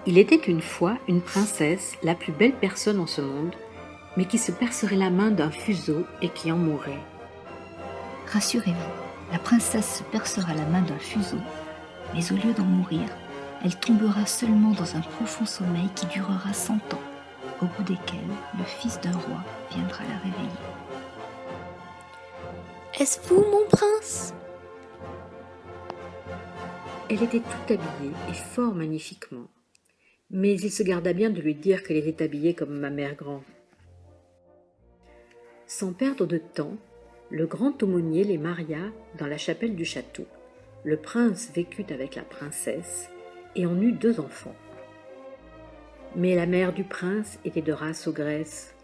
Il était une fois une princesse, la plus belle personne en ce monde, mais qui se percerait la main d'un fuseau et qui en mourrait. Rassurez-vous, la princesse se percera la main d'un fuseau, mais au lieu d'en mourir, elle tombera seulement dans un profond sommeil qui durera 100 ans, au bout desquels le fils d'un roi viendra la réveiller. Est-ce vous, mon prince ? Elle était tout habillée et fort magnifiquement, mais il se garda bien de lui dire qu'elle était habillée comme ma mère grand. Sans perdre de temps, le grand aumônier les maria dans la chapelle du château. Le prince vécut avec la princesse et en eut 2 enfants. Mais la mère du prince était de race ogresse.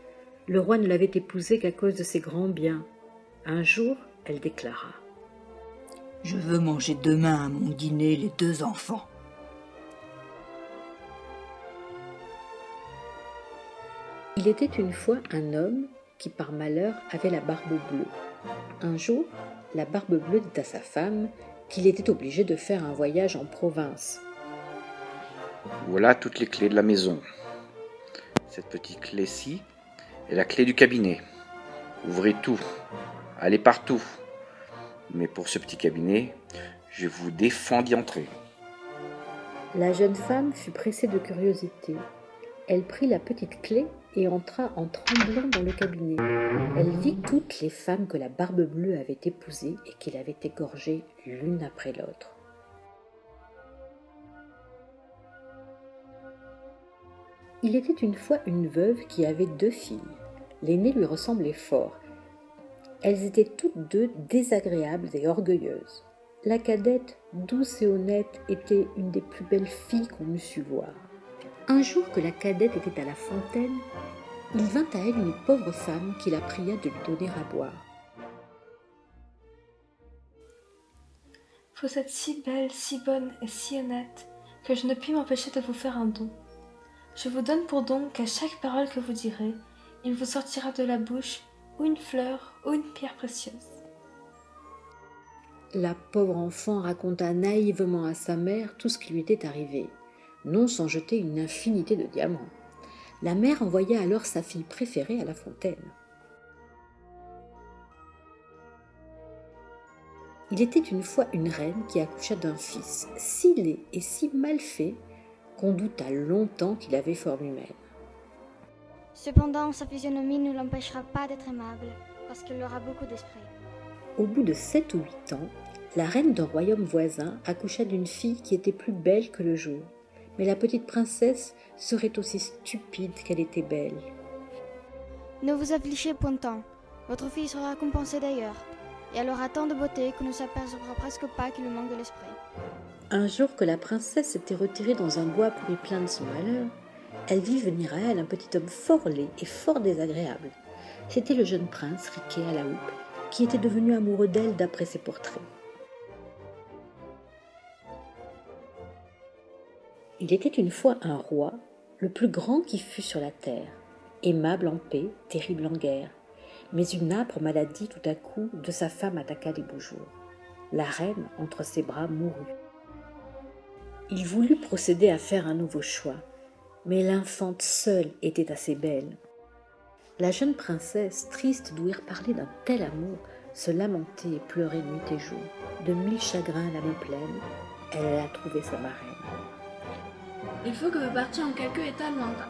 Le roi ne l'avait épousée qu'à cause de ses grands biens. Un jour, elle déclara : « Je veux manger demain à mon dîner les 2 enfants. » Il était une fois un homme qui par malheur avait la barbe bleue. Un jour, la barbe bleue dit à sa femme qu'il était obligé de faire un voyage en province. Voilà toutes les clés de la maison. Cette petite clé-ci est la clé du cabinet. Ouvrez tout, allez partout. Mais pour ce petit cabinet, je vous défends d'y entrer. La jeune femme fut pressée de curiosité. Elle prit la petite clé et entra en tremblant dans le cabinet. Elle vit toutes les femmes que la barbe bleue avait épousées et qu'il avait égorgées l'une après l'autre. Il était une fois une veuve qui avait 2 filles. L'aînée lui ressemblait fort. Elles étaient toutes 2 désagréables et orgueilleuses. La cadette, douce et honnête, était une des plus belles filles qu'on eût su voir. Un jour que la cadette était à la fontaine, il vint à elle une pauvre femme qui la pria de lui donner à boire. Vous êtes si belle, si bonne et si honnête que je ne puis m'empêcher de vous faire un don. Je vous donne pour don qu'à chaque parole que vous direz, il vous sortira de la bouche ou une fleur ou une pierre précieuse. La pauvre enfant raconta naïvement à sa mère tout ce qui lui était arrivé, non sans jeter une infinité de diamants. La mère envoya alors sa fille préférée à la fontaine. Il était une fois une reine qui accoucha d'un fils si laid et si mal fait qu'on douta longtemps qu'il avait forme humaine. Cependant, sa physionomie ne l'empêchera pas d'être aimable, parce qu'elle aura beaucoup d'esprit. Au bout de 7 ou 8 ans, la reine d'un royaume voisin accoucha d'une fille qui était plus belle que le jour. Mais la petite princesse serait aussi stupide qu'elle était belle. Ne vous affligez point tant, votre fille sera récompensée d'ailleurs, et elle aura tant de beauté qu'on ne s'apercevra presque pas qu'il lui manque de l'esprit. Un jour que la princesse s'était retirée dans un bois pour y plaindre son malheur, elle vit venir à elle un petit homme fort laid et fort désagréable. C'était le jeune prince, Riquet à la houppe, qui était devenu amoureux d'elle d'après ses portraits. Il était une fois un roi, le plus grand qui fût sur la terre, aimable en paix, terrible en guerre. Mais une âpre maladie tout à coup de sa femme attaqua les beaux jours. La reine, entre ses bras, mourut. Il voulut procéder à faire un nouveau choix, mais l'infante seule était assez belle. La jeune princesse, triste d'ouïr parler d'un tel amour, se lamentait et pleurait nuit et jour. De 1000 chagrins à l'âme pleine, elle alla trouver sa marraine. Il faut que vous partiez en quelque état lointain.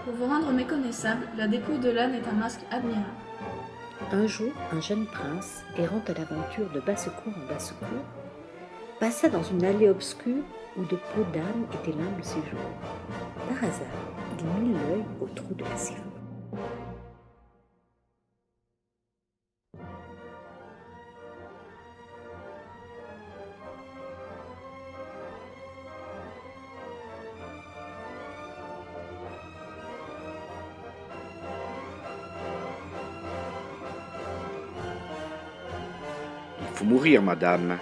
Pour vous rendre méconnaissable, la dépouille de l'âne est un masque admirable. Un jour, un jeune prince, errant à l'aventure de basse-cour en basse-cour, passa dans une allée obscure où de peaux d'âne était l'humble séjour. Par hasard, il mit l'œil au trou de la serrure. Il faut mourir, madame.